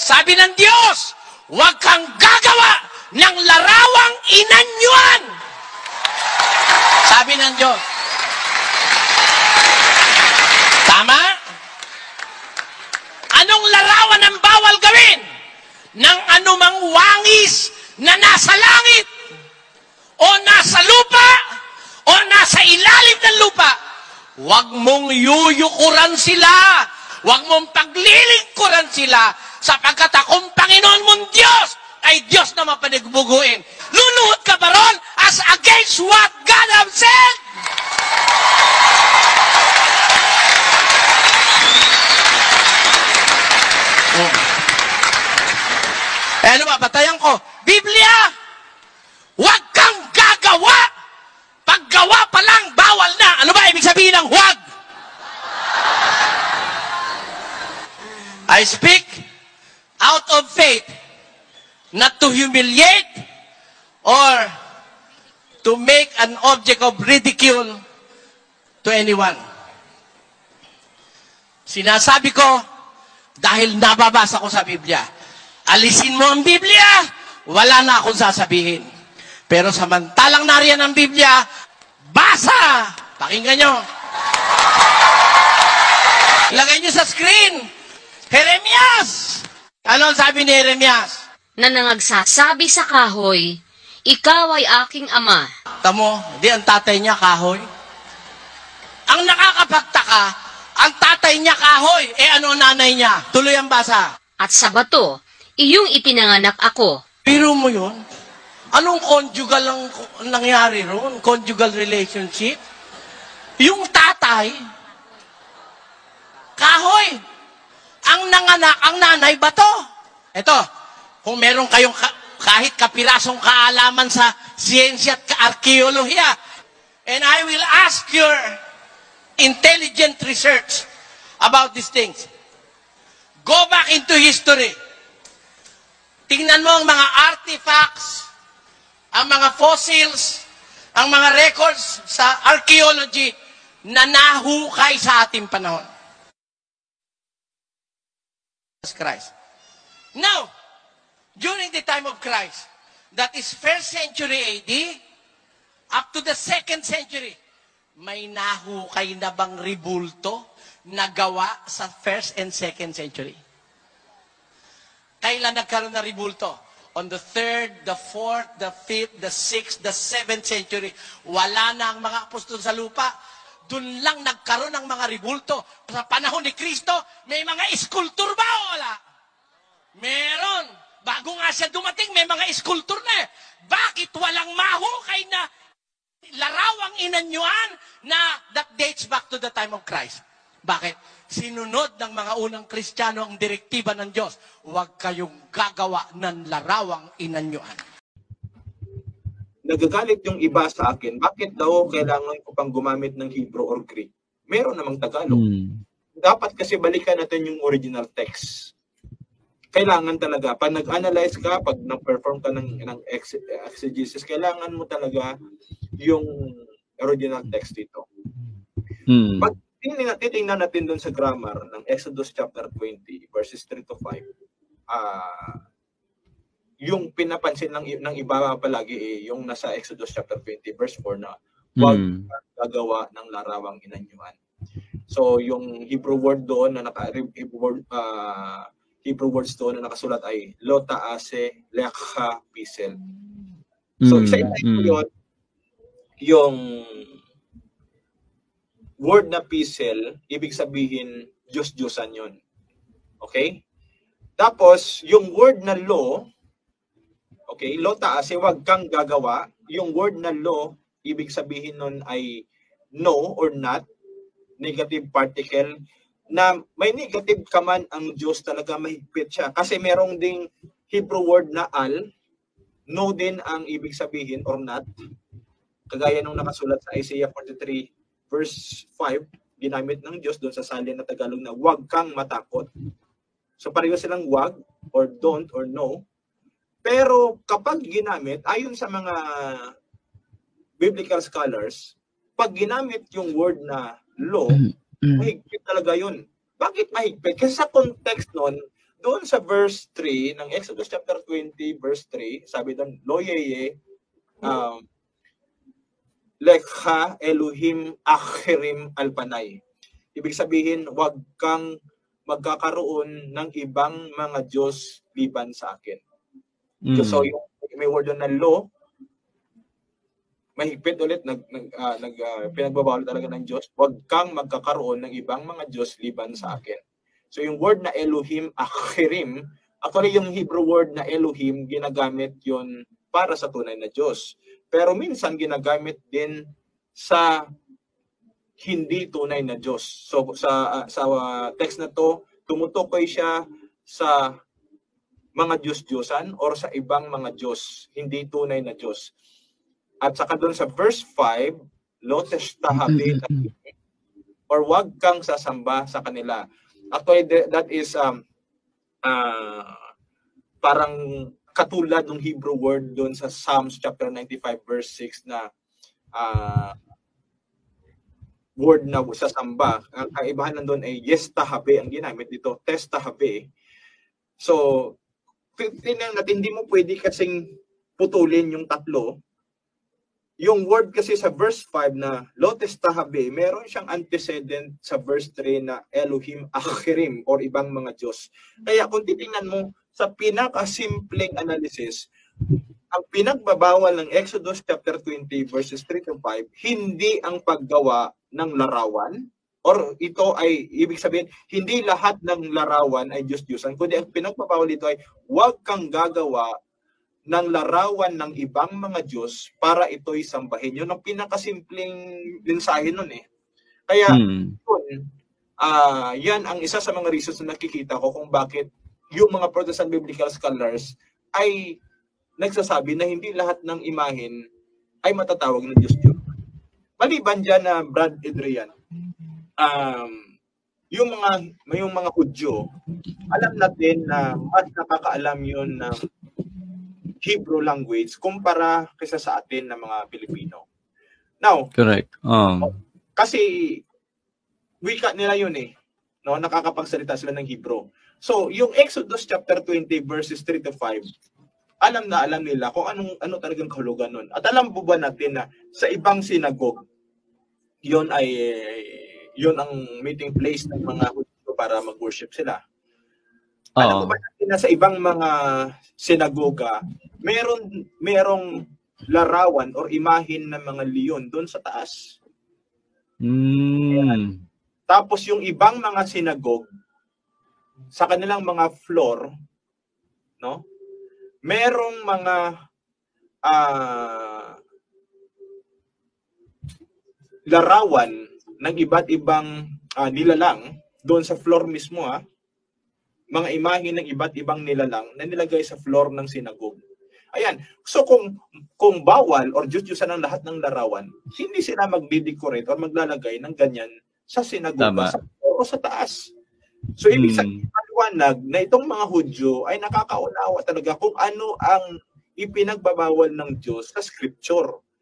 Sabi ng Diyos, huwag kang gagawa ng larawang inanyuan. Sabi ng Diyos. Tama? Anong larawan ang bawal gawin? Ng anumang wangis na nasa langit, o nasa lupa, o nasa ilalim ng lupa. Huwag mong yuyukuran sila. Huwag mong paglilingkuran sila, sapagkat akong Panginoon mong Diyos ay Diyos na mapanigbuguin. Luluhod ka ba ron as against what God has said? Ano ba, batayan ko? Biblia! Huwag kang gagawa! Paggawa pa lang, bawal na! Ano ba ibig sabihin ng huwag? I speak out of faith, not to humiliate or to make an object of ridicule to anyone. Sinasabi ko dahil nababasa ko sa Biblia. Alisin mo ang Biblia, wala na akong sasabihin. Pero samantalang nariyan ang Biblia, basa! Pakinggan nyo. Lagay nyo sa screen. Jeremias! Ano ang sabi ni Jeremias? Na nangagsasabi sa kahoy, ikaw ay aking ama. Tamo, di ang tatay niya kahoy. Ang nakakapagtaka, ang tatay niya kahoy, ano nanay niya? Tuloy ang basa. At sa bato, iyong ipinanganak ako. Biro mo yun? Anong conjugal ang nangyari ron? Conjugal relationship? Yung tatay, kahoy. Ang nanganak, ang nanay, bato. Ito, kung meron kayong kahit kapirasong kaalaman sa siyensya at arkeolohiya, and I will ask your intelligent research about these things. Go back into history. Tingnan mo ang mga artifacts, ang mga fossils, ang mga records sa archaeology na nahukay sa ating panahon. Christ. Now, during the time of Christ, that is 1st century AD, up to the 2nd century, may nahukay na bang ribulto na gawa sa 1st and 2nd century? Kailan nagkaroon na ribulto? On the 3rd, the 4th, the 5th, the 6th, the 7th century. Wala na ang mga apostol sa lupa. Doon lang nagkaroon ng mga ribulto. Sa panahon ni Kristo, may mga iskultur ba o wala? Meron. Bago nga siya dumating, may mga iskultur na eh. Bakit walang mahukay na larawang inanyuan na that dates back to the time of Christ? Bakit? Sinunod ng mga unang Kristiyano ang direktiba ng Diyos. Huwag kayong gagawa ng larawang inanyuan. Nagagalit yung iba sa akin, bakit daw kailangan ko pang gumamit ng Hebrew or Greek? Meron namang Tagalog. Dapat kasi balikan natin yung original text. Kailangan talaga, pag nag-analyze ka, pag nag-perform ka ng exegesis, kailangan mo talaga yung original text dito. Pag titingnan natin doon sa grammar ng Exodus chapter 20, verses 3 to 5, yung pinapansin ng iba palagi yung nasa Exodus chapter 20 verse 4 na huwag gagawa ng larawang inanyuan. So yung Hebrew word doon na Hebrew words doon na nakasulat ay lo ta'ase lekha pisel. So isa yun yung word na pisel, ibig sabihin Diyos-Diyosan yun. Okay? Tapos yung word na lo, okay, lo ta'ase, wag kang gagawa. Yung word na lo, ibig sabihin nun ay no or not, negative particle, na may negative ka man ang Diyos talaga mahigpit siya. Kasi merong ding Hebrew word na al, no din ang ibig sabihin or not. Kagaya nung nakasulat sa Isaiah 43 verse 5, ginamit ng Diyos doon sa salin na Tagalog na wag kang matakot. So pareho silang wag or don't or no. Pero kapag ginamit, ayon sa mga biblical scholars, pag ginamit yung word na law, mahigpit talaga yun. Bakit mahigpit? Kasi sa context nun, doon sa verse 3 ng Exodus chapter 20 verse 3, sabi doon, Lo yeye lekha Elohim achirim alpanay. Ibig sabihin, wag kang magkakaroon ng ibang mga Diyos liban sa akin. So yung may word doon na law, mahigpit ulit, pinagbabawal talaga ng Diyos, wag kang magkakaroon ng ibang mga Diyos liban sa akin. So yung word na Elohim achirim, actually yung Hebrew word na Elohim, ginagamit yon para sa tunay na Diyos. Pero minsan ginagamit din sa hindi tunay na Diyos. So sa text na to, tumutukoy siya sa mga Diyos-Diyosan or sa ibang mga Diyos, hindi tunay na Diyos. At saka doon sa verse 5, lo teshtahabi or wag kang sasamba sa kanila. Actually, that is parang katulad ng Hebrew word doon sa Psalms chapter 95 verse 6 na word na sasamba. Ang kaibahan nandun ay yestahabe ang ginamit dito, testahabe. So, tingnan natin, hindi mo pwede kasing putulin yung tatlo. Yung word kasi sa verse 5 na lo testahabe, meron siyang antecedent sa verse 3 na Elohim achirim or ibang mga Diyos. Kaya kung titingnan mo sa pinakasimpleng analysis, ang pinagbabawal ng Exodus chapter 20 verses 3 to 5, hindi ang paggawa ng larawan, or ito ay, ibig sabihin, hindi lahat ng larawan ay Diyos-Diyosan, kundi ang pinagbabawal dito ay huwag kang gagawa ng larawan ng ibang mga Diyos para ito'y sambahin. Yun ang pinakasimpleng mensahe nun eh. Kaya, yan ang isa sa mga reasons na nakikita ko kung bakit yung mga Protestant biblical scholars ay nagsasabi na hindi lahat ng imahen ay matatawag na Diyos-Diyos. Maliban dyan na Brad Adrian, yung mga Hudyo, alam natin na mas nakakaalam yun ng Hebrew language kumpara kaysa sa atin ng mga Pilipino. Now, correct. Kasi wika nila yun eh. No, nakakapagsalita sila ng Hebrew. So, yung Exodus chapter 20 verses 3 to 5, alam nila kung ano talagang kahulugan nun. At alam po ba natin na sa ibang synagogue, yun ang meeting place ng mga Hudyo para mag-worship sila. Alam mo ba natin na sa ibang mga sinagoga, merong larawan or imahin ng mga leon doon sa taas. Tapos yung ibang mga sinagog, sa kanilang mga floor, no? Merong mga larawan ng iba't ibang nilalang doon sa floor mismo, mga imahe ng iba't ibang nilalang na nilagay sa floor ng sinagog. Ayan. So kung bawal or Diyos-Diyosan ang lahat ng larawan, hindi sila magdi-decorate or maglalagay ng ganyan sa sinagoga o sa taas. So ibig sabihin, maliwanag na itong mga Hudyo ay nakakaunawa talaga kung ano ang ipinagbabawal ng Diyos sa scripture.